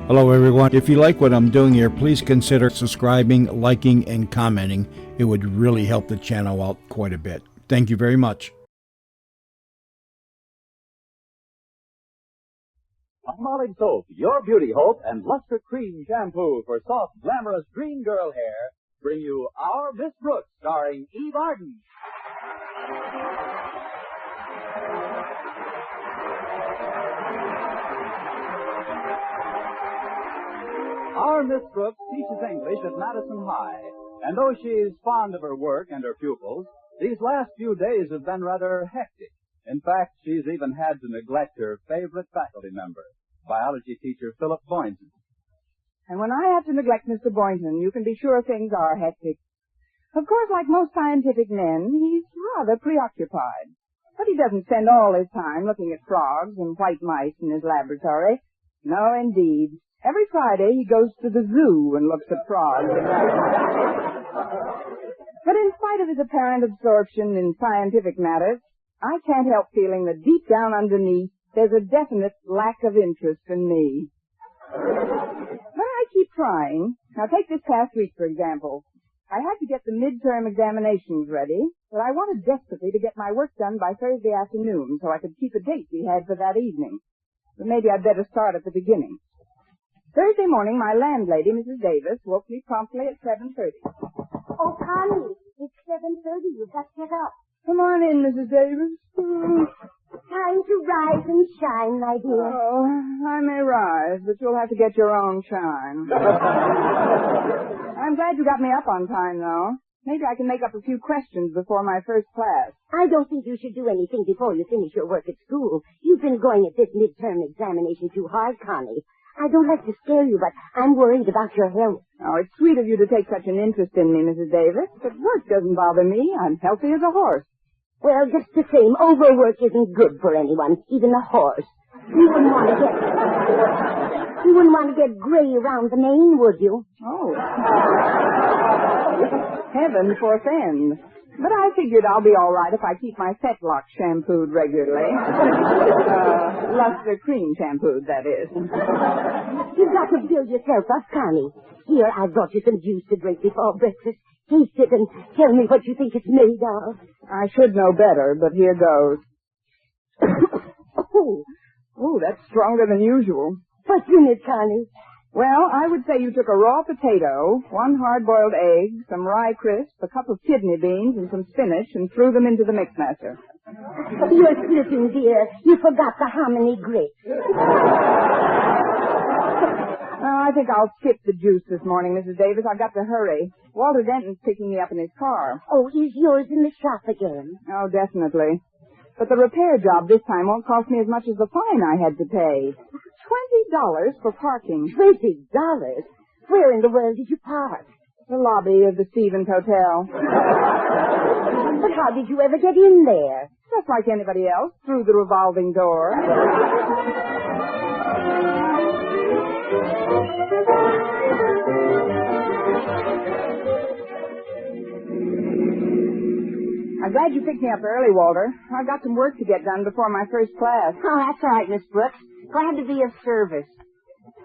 Hello, everyone. If you like what I'm doing here, please consider subscribing, liking, and commenting. It would really help the channel out quite a bit. Thank you very much. Palmolive Soap, your beauty hope, and Luster Cream Shampoo for soft, glamorous dream girl hair bring you Our Miss Brooks, starring Eve Arden. Our Miss Brooks teaches English at Madison High, and though she's fond of her work and her pupils, these last few days have been rather hectic. In fact, she's even had to neglect her favorite faculty member, biology teacher Philip Boynton. And when I have to neglect Mr. Boynton, you can be sure things are hectic. Of course, like most scientific men, he's rather preoccupied. But he doesn't spend all his time looking at frogs and white mice in his laboratory. No, indeed. Every Friday he goes to the zoo and looks at frogs. But in spite of his apparent absorption in scientific matters, I can't help feeling that deep down underneath there's a definite lack of interest in me. But I keep trying. Now take this past week, for example. I had to get the midterm examinations ready, but I wanted desperately to get my work done by Thursday afternoon so I could keep a date we had for that evening. But maybe I'd better start at the beginning. Thursday morning, my landlady, Mrs. Davis, woke me promptly at 7:30. Oh, Connie, it's 7:30. You've got to get up. Come on in, Mrs. Davis. Time to rise and shine, my dear. Oh, I may rise, but you'll have to get your own shine. I'm glad you got me up on time, though. Maybe I can make up a few questions before my first class. I don't think you should do anything before you finish your work at school. You've been going at this midterm examination too hard, Connie. I don't like to scare you, but I'm worried about your health. Oh, it's sweet of you to take such an interest in me, Mrs. Davis, but work doesn't bother me. I'm healthy as a horse. Well, just the same, overwork isn't good for anyone, even a horse. You wouldn't want to get gray around the mane, would you? Oh. Heaven forfend. But I figured I'll be all right if I keep my fetlock shampooed regularly. Luster cream shampooed, that is. You've got to build yourself up, Connie. Here, I've brought you some juice to drink before breakfast. Taste it and tell me what you think it's made of. I should know better, but here goes. Oh, that's stronger than usual. What's in it, Connie? Well, I would say you took a raw potato, 1 hard-boiled egg, some rye crisp, a cup of kidney beans, and some spinach, and threw them into the mixmaster. You're slipping, dear. You forgot the hominy grits. Well, I think I'll skip the juice this morning, Mrs. Davis. I've got to hurry. Walter Denton's picking me up in his car. Oh, is yours in the shop again? Oh, definitely. But the repair job this time won't cost me as much as the fine I had to pay. $20 for parking. $20? Where in the world did you park? The lobby of the Stevens Hotel. But how did you ever get in there? Just like anybody else, through the revolving door. I'm glad you picked me up early, Walter. I've got some work to get done before my first class. Oh, that's all right, Miss Brooks. Glad to be of service.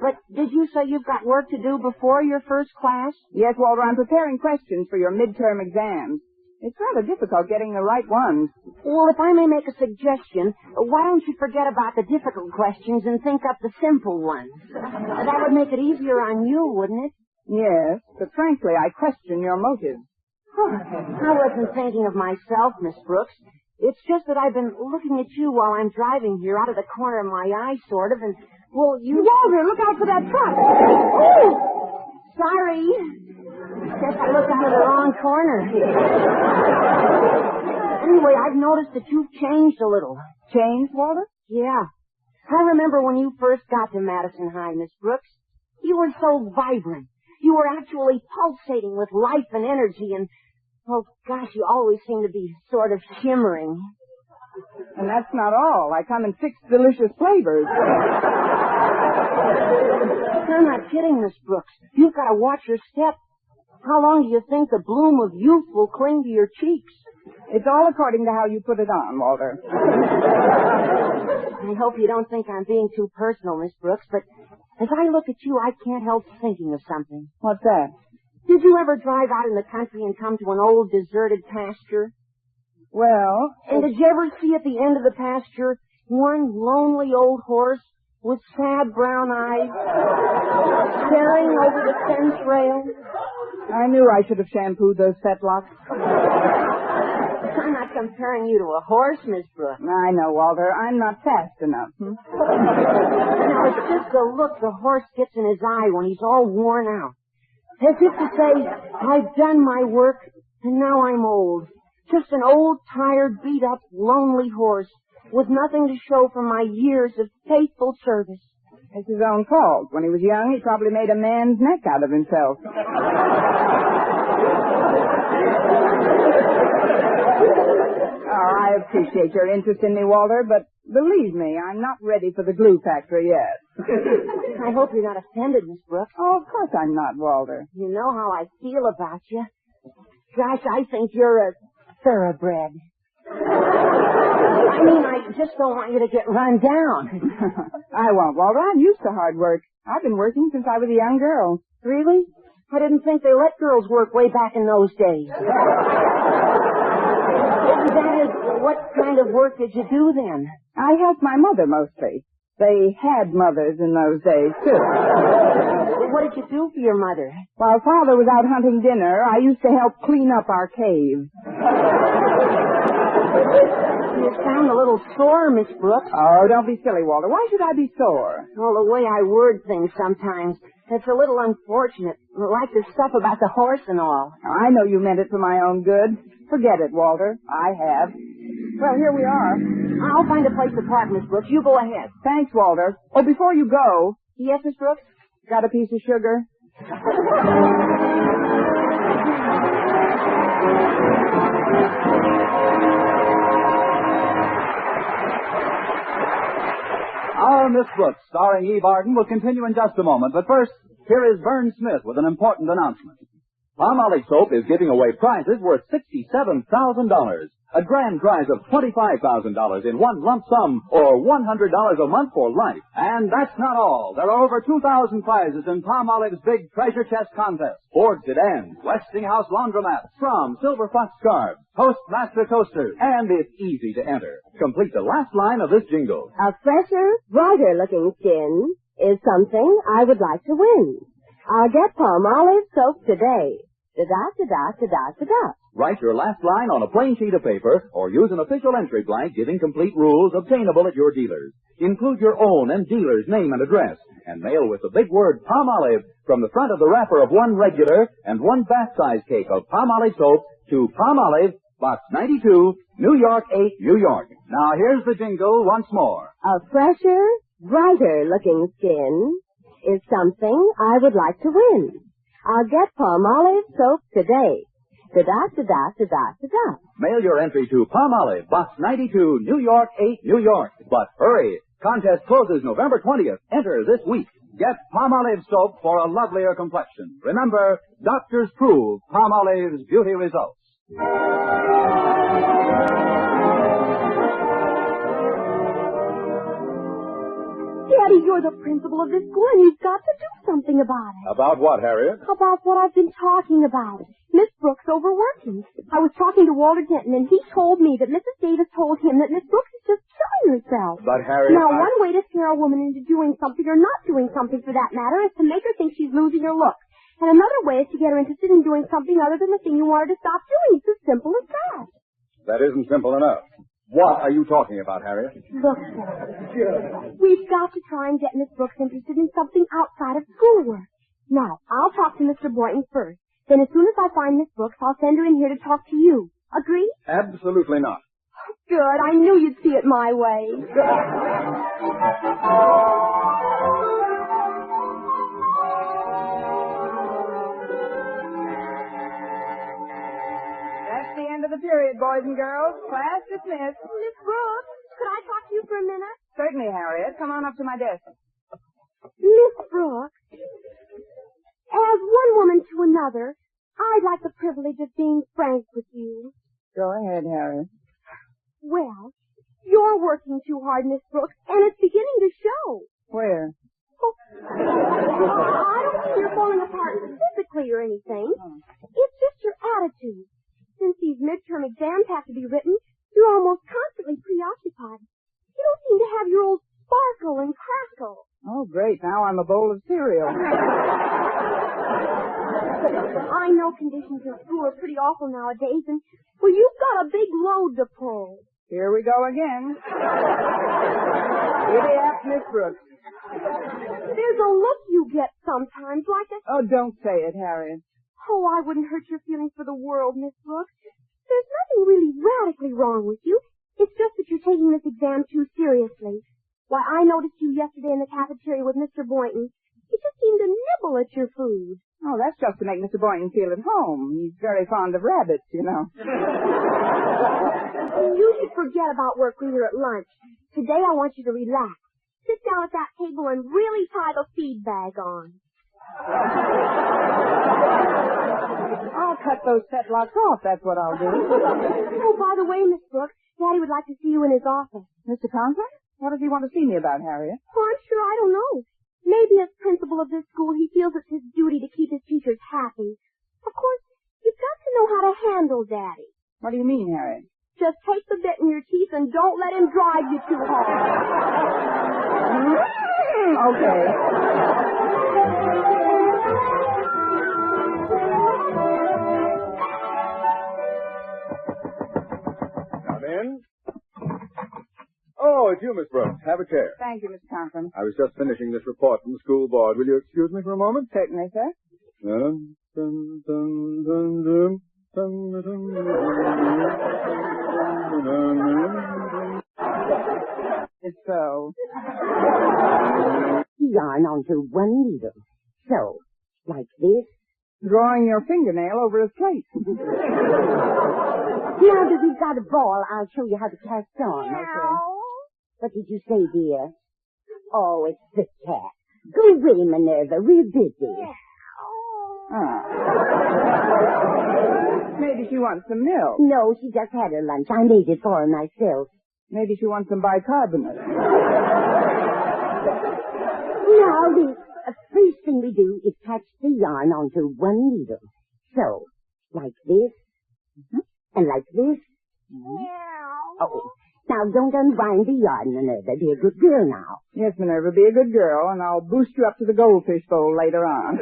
But did you say you've got work to do before your first class? Yes, Walter, I'm preparing questions for your midterm exams. It's rather difficult getting the right ones. Well, if I may make a suggestion, why don't you forget about the difficult questions and think up the simple ones? That would make it easier on you, wouldn't it? Yes, but frankly, I question your motives. I wasn't thinking of myself, Miss Brooks. It's just that I've been looking at you while I'm driving here out of the corner of my eye, sort of, and, well, you... Walter, look out for that truck! Oh! Sorry. Guess I looked out of the wrong corner. Anyway, I've noticed that you've changed a little. Changed, Walter? Yeah. I remember when you first got to Madison High, Miss Brooks. You were so vibrant. You were actually pulsating with life and energy, and, oh, gosh, you always seem to be sort of shimmering. And that's not all. I come in 6 delicious flavors. I'm not kidding, Miss Brooks. You've got to watch your step. How long do you think the bloom of youth will cling to your cheeks? It's all according to how you put it on, Walter. I hope you don't think I'm being too personal, Miss Brooks, but As I look at you, I can't help thinking of something. What's that? Did you ever drive out in the country and come to an old deserted pasture? Well, And did you ever see at the end of the pasture one lonely old horse with sad brown eyes staring over the fence rail? I knew I should have shampooed those fetlocks. I'm not comparing you to a horse, Miss Brooks. I know, Walter. I'm not fast enough. Now, it's just the look the horse gets in his eye when he's all worn out. As if to say, I've done my work, and now I'm old. Just an old, tired, beat-up, lonely horse with nothing to show for my years of faithful service. It's his own fault. When he was young, he probably made a man's neck out of himself. Oh, I appreciate your interest in me, Walter, but believe me, I'm not ready for the glue factory yet. I hope you're not offended, Miss Brooks. Oh, of course I'm not, Walter. You know how I feel about you. Gosh, I think you're a thoroughbred. I mean, I just don't want you to get run down. I won't, Walter. I'm used to hard work. I've been working since I was a young girl. Really? I didn't think they let girls work way back in those days. That is, what kind of work did you do then? I helped my mother mostly. They had mothers in those days, too. What did you do for your mother? While Father was out hunting dinner, I used to help clean up our cave. You sound a little sore, Miss Brooks. Oh, don't be silly, Walter. Why should I be sore? Well, the way I word things sometimes, it's a little unfortunate. Like the stuff about the horse and all. I know you meant it for my own good. Forget it, Walter. I have. Well, here we are. I'll find a place to park, Miss Brooks. You go ahead. Thanks, Walter. Oh, before you go, Yes, Miss Brooks? got a piece of sugar? Our Miss Brooks, starring Eve Arden, will continue in just a moment. But first, here is Vern Smith with an important announcement. Palmolive Soap is giving away prizes worth $67,000. A grand prize of $25,000 in one lump sum or $100 a month for life. And that's not all. There are over 2,000 prizes in Palmolive's big treasure chest contest. Ford sedans, Westinghouse laundromats, Strom silver fox scarves, Toastmaster toasters, and it's easy to enter. Complete the last line of this jingle. A fresher, brighter-looking skin is something I would like to win. I'll get Palmolive soap today. Da-da-da-da-da-da-da. Write your last line on a plain sheet of paper or use an official entry blank giving complete rules obtainable at your dealers. Include your own and dealer's name and address and mail with the big word Palmolive from the front of the wrapper of one regular and one bath-size cake of Palmolive soap to Palmolive, Box 92, New York 8, New York. Now here's the jingle once more. A fresher, brighter-looking skin is something I would like to win. I'll get Palmolive soap today. Da-da-da-da-da-da-da. Mail your entry to Palmolive, Box 92, New York 8, New York. But hurry! Contest closes November 20th. Enter this week. Get Palmolive soap for a lovelier complexion. Remember, doctors prove Palmolive's beauty results. Daddy, you're the principal of this school, and you've got to do something about it. About what, Harriet? About what I've been talking about. Miss Brooks overworking. I was talking to Walter Denton, and he told me that Mrs. Davis told him that Miss Brooks is just killing herself. But, Harriet, Now, one way to scare a woman into doing something, or not doing something for that matter, is to make her think she's losing her look. And another way is to get her interested in doing something other than the thing you want her to stop doing. It's as simple as that. That isn't simple enough. What are you talking about, Harriet? Look, sir. We've got to try and get Miss Brooks interested in something outside of schoolwork. Now, I'll talk to Mr. Boynton first. Then as soon as I find Miss Brooks, I'll send her in here to talk to you. Agree? Absolutely not. Good. I knew you'd see it my way. That's the end of the period, boys and girls. Class dismissed. Miss Brooks, could I talk to you for a minute? Certainly, Harriet. Come on up to my desk. Miss Brooks, as one woman to another, I'd like the privilege of being frank with you. Go ahead, Harriet. Well, you're working too hard, Miss Brooks, and it's beginning to show. Where? Oh, I don't think you're falling apart physically or anything. It's just your attitude. Since these midterm exams have to be written, you're almost constantly preoccupied. You don't seem to have your old sparkle and crackle. Oh, great. Now I'm a bowl of cereal. I know conditions in school are pretty awful nowadays, and, well, you've got a big load to pull. Here we go again. Giddy up, Miss Brooks. There's a look you get sometimes, like a... Oh, don't say it, Harriet. Oh, I wouldn't hurt your feelings for the world, Miss Brooks. There's nothing really radically wrong with you. It's just that you're taking this exam too seriously. Why, I noticed you yesterday in the cafeteria with Mr. Boynton. He just seemed to nibble at your food. Oh, that's just to make Mr. Boynton feel at home. He's very fond of rabbits, you know. You should forget about work when you're at lunch. Today I want you to relax. Sit down at that table and really tie the feed bag on. I'll cut those fetlocks off, that's what I'll do. Oh, by the way, Miss Brooks, Daddy would like to see you in his office. Mr. Conklin? What does he want to see me about, Harriet? Oh, I'm sure I don't know. Maybe as principal of this school, he feels it's his duty to keep his teachers happy. Of course, you've got to know how to handle Daddy. What do you mean, Harriet? Just take the bit in your teeth and don't let him drive you too hard. Okay. Come in. Oh, it's you, Miss Brooks. Have a chair. Thank you, Mr. Conklin. I was just finishing this report from the school board. Will you excuse me for a moment? Certainly, sir. Dun, dun, dun, dun, dun, dun, dun, dun, dun, dun. It's so. Yarn onto one needle. So, like this. Drawing your fingernail over his plate. Now that we've got a ball, I'll show you how to cast on. Okay. What did you say, dear? Oh, it's the cat. Go away, Minerva. We're busy. Ah. Maybe she wants some milk. No, she just had her lunch. I made it for her myself. Maybe she wants some bicarbonate. Now, the first thing we do is catch the yarn onto one needle. So, like this, and like this. Oh, now don't unwind the yarn, Minerva. Be a good girl now. Yes, Minerva, be a good girl, and I'll boost you up to the goldfish bowl later on.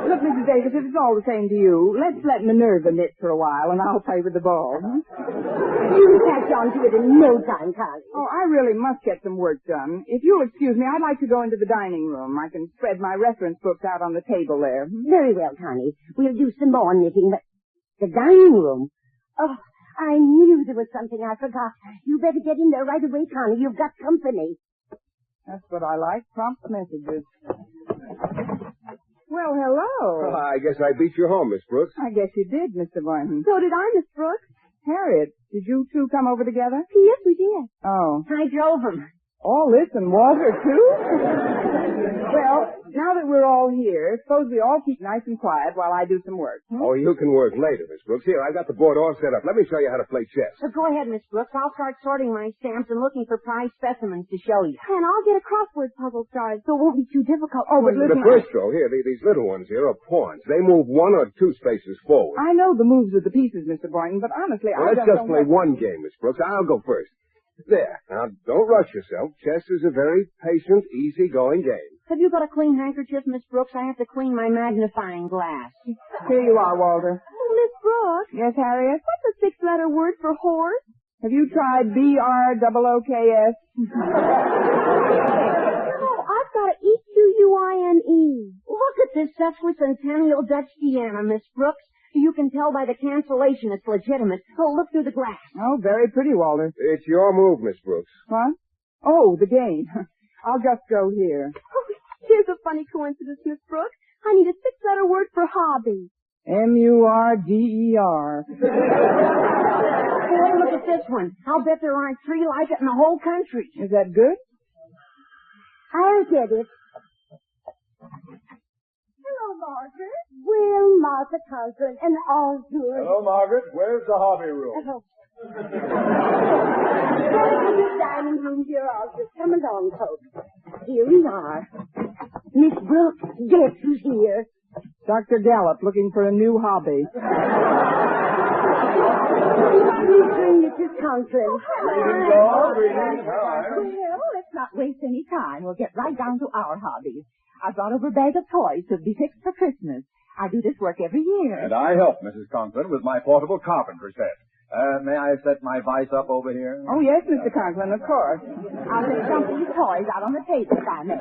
Look, Mrs. Davis, if it's all the same to you, let's let Minerva knit for a while, and I'll play with the ball. You'll catch on to it in no time, Connie. Oh, I really must get some work done. If you'll excuse me, I'd like to go into the dining room. I can spread my reference books out on the table there. Very well, Connie. We'll do some more knitting, but the dining room? Oh, I knew there was something I forgot. You better get in there right away, Connie. You've got company. That's what I like, prompt messages. Well, hello. I guess I beat you home, Miss Brooks. I guess you did, Mr. Boynton. So did I, Miss Brooks. Harriet, did you two come over together? Yes, we did. Oh. I drove him. All this and water, too? Well, now that we're all here, suppose we all keep nice and quiet while I do some work. Oh, you can work later, Miss Brooks. Here, I've got the board all set up. Let me show you how to play chess. So go ahead, Miss Brooks. I'll start sorting my stamps and looking for prize specimens to show you. And I'll get a crossword puzzle started so it won't be too difficult. Oh, but listen, The first row, here, these little ones here are pawns. They move 1 or 2 spaces forward. I know the moves of the pieces, Mr. Boynton, but honestly, Well, I let's just just play one game, Miss Brooks. I'll go first. There. Now, don't rush yourself. Chess is a very patient, easy-going game. Have you got a clean handkerchief, Miss Brooks? I have to clean my magnifying glass. Here you are, Walter. Oh, Miss Brooks, Yes, Harriet? what's a 6-letter word for horse? Have you tried BROOKS? Oh, I've got EQUINE. Look at this sesquicentennial Dutch piano, Miss Brooks. You can tell by the cancellation it's legitimate. Oh, look through the glass. Oh, very pretty, Walter. It's your move, Miss Brooks. What? Oh, the game. I'll just go here. Oh, here's a funny coincidence, Miss Brooks. I need a 6-letter word for hobby. MURDER. Boy, look at this one. I'll bet there aren't 3 like it in the whole country. Is that good? I'll get it. Hello, Margaret. Well, Martha Conklin, and all good. Hello, Margaret. Where's the hobby room? Oh. Welcome to the dining room, dear Alfred. Come along, folks. Here we are. Miss Brooks, guess who's here? Dr. Gallup looking for a new hobby. Greetings, Mrs. Conklin. Well, let's not waste any time. We'll get right down to our hobbies. I brought over a bag of toys to be fixed for Christmas. I do this work every year. And I help Mrs. Conklin with my portable carpenter set. May I set my vice up over here? Oh, yes, Mr. Conklin, of course. I'll lay some of these toys out on the table if I may.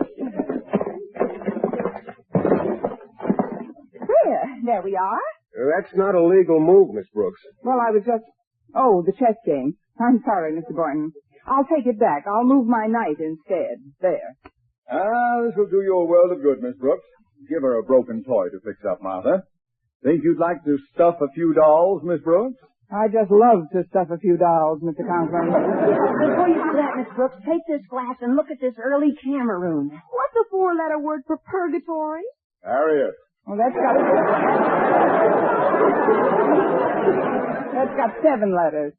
There we are. That's not a legal move, Miss Brooks. Well, I was just... Oh, the chess game. I'm sorry, Mr. Boynton. I'll take it back. I'll move my knight instead. There. This will do you a world of good, Miss Brooks. Give her a broken toy to fix up, Martha. Think you'd like to stuff a few dolls, Miss Brooks? I just love to stuff a few dolls, Mr. Conklin. Before you do that, Miss Brooks, take this glass and look at this early Cameroon. What's the four-letter word for purgatory? Harriet. Well, that's got 7 letters.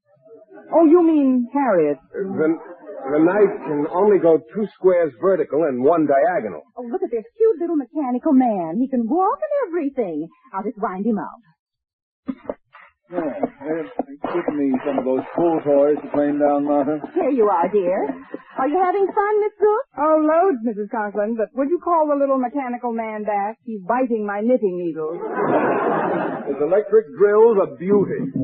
Oh, you mean Harriet. The knife can only go 2 squares vertical and 1 diagonal. Oh, look at this cute little mechanical man. He can walk and everything. I'll just wind him up. Give me some of those full toys to plane down, Martha. Here you are, dear. Are you having fun, Miss Brooks? Oh, loads, Mrs. Conklin, but would you call the little mechanical man back? He's biting my knitting needles. His electric drill's a beauty.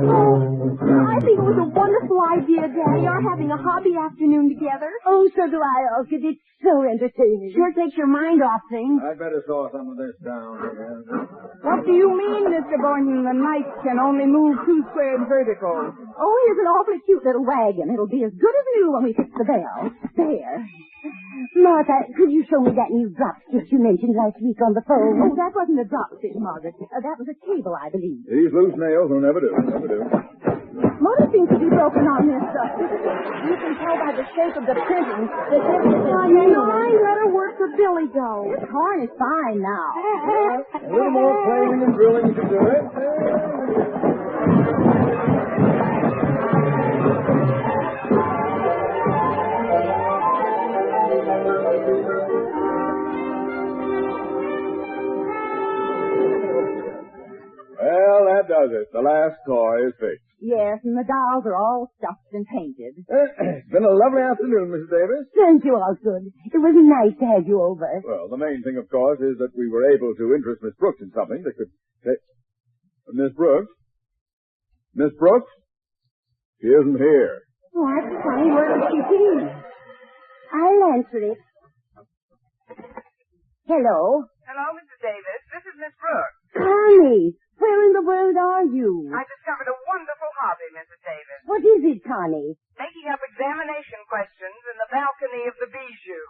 I think it was a wonderful idea, Daddy, our having a hobby afternoon together. Oh, so do I, Alfred. It's so entertaining. Sure takes your mind off things. I'd better saw some of this down again. What do you mean, Mr. Boynton? The knight can only move 2 squares vertical. Oh, here's an awfully cute little wagon. It'll be as good as new when we fix the bell. There. Martha, could you show me that new dropstick you mentioned last week on the phone? Oh, that wasn't a dropstick, Margaret. That was a cable, I believe. These loose nails will never do. Never do. Motor seems to be broken on this stuff. You can tell by the shape of the printing that this is a 9-letter word for Billy Goat. This horn is fine now. A little more planing and drilling to do it. Well, that does it. The last toy is fixed. Yes, and the dolls are all stuffed and painted. It's been a lovely afternoon, Mrs. Davis. Thank you, Alfred. It was nice to have you over. Well, the main thing, of course, is that we were able to interest Miss Brooks in something that could... Miss Brooks? Miss Brooks? She isn't here. Oh, that's funny. Where would she be? I'll answer it. Hello? Hello, Mrs. Davis. This is Miss Brooks. Connie, where in the world are you? I discovered a wonderful hobby, Mrs. Davis. What is it, Connie? Making up examination questions in the balcony of the Bijou.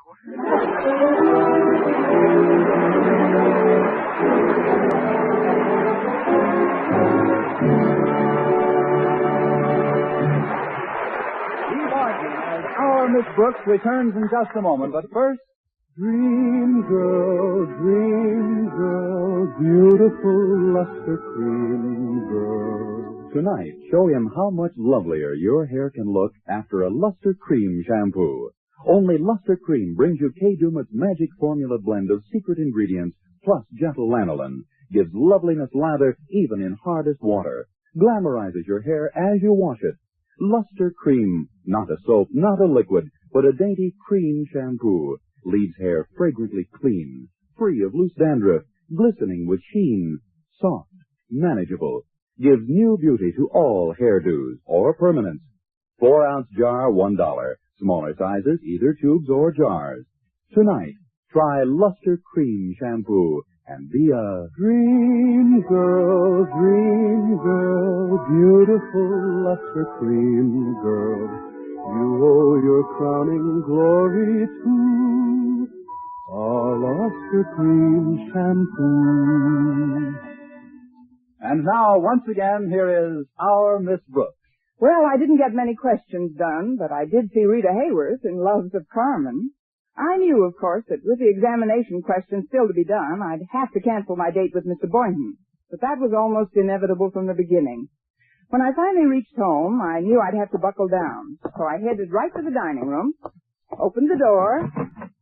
Our Miss Brooks returns in just a moment, but first... Dream girl, beautiful luster cream girl. Tonight, show him how much lovelier your hair can look after a Luster Cream shampoo. Only Luster Cream brings you Kay Dumat's magic formula blend of secret ingredients plus gentle lanolin. Gives loveliness lather even in hardest water. Glamorizes your hair as you wash it. Luster Cream, not a soap, not a liquid, but a dainty cream shampoo. Leaves hair fragrantly clean, free of loose dandruff, glistening with sheen, soft, manageable. Gives new beauty to all hairdos or permanents. 4-ounce jar, $1. Smaller sizes, either tubes or jars. Tonight, try Luster Cream Shampoo and be a Dream girl, beautiful luster cream girl. You owe your crowning glory to our luster cream shampoo. And now, once again, here is our Miss Brooks. Well, I didn't get many questions done, but I did see Rita Hayworth in Loves of Carmen. I knew, of course, that with the examination questions still to be done, I'd have to cancel my date with Mr. Boynton. But that was almost inevitable from the beginning. When I finally reached home, I knew I'd have to buckle down. So I headed right to the dining room, opened the door,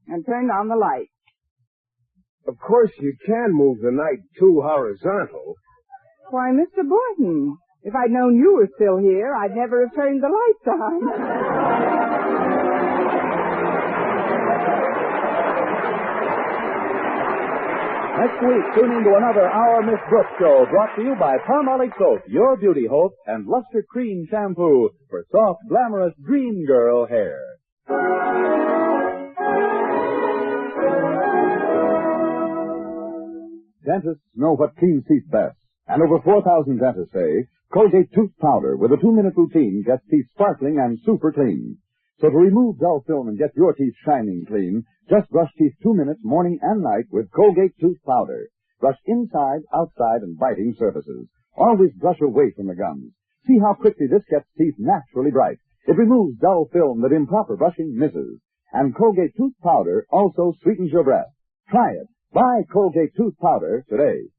and turned on the light. of course, you can move the night too horizontal. Why, Mr. Boynton, if I'd known you were still here, I'd never have turned the lights on. Next week, tune in to another Our Miss Brooks show brought to you by Palmolive Soap, your beauty hope, and Luster Cream Shampoo for soft, glamorous dream girl hair. Dentists know what cleans teeth best, and over 4,000 dentists say Colgate Tooth Powder with a 2-minute routine gets teeth sparkling and super clean. So to remove dull film and get your teeth shining clean, just brush teeth 2 minutes morning and night with Colgate Tooth Powder. Brush inside, outside, and biting surfaces. Always brush away from the gums. See how quickly this gets teeth naturally bright. It removes dull film that improper brushing misses. And Colgate Tooth Powder also sweetens your breath. Try it. Buy Colgate Tooth Powder today.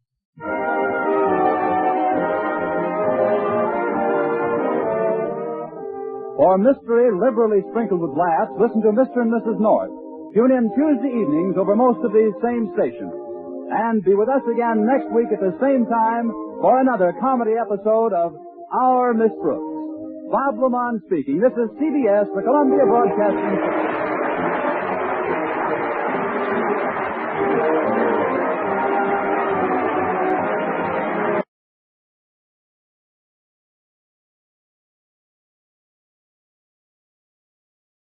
For mystery liberally sprinkled with laughs, listen to Mr. and Mrs. North. Tune in Tuesday evenings over most of these same stations. And be with us again next week at the same time for another comedy episode of Our Miss Brooks. Bob Lamont speaking. This is CBS, the Columbia Broadcasting System.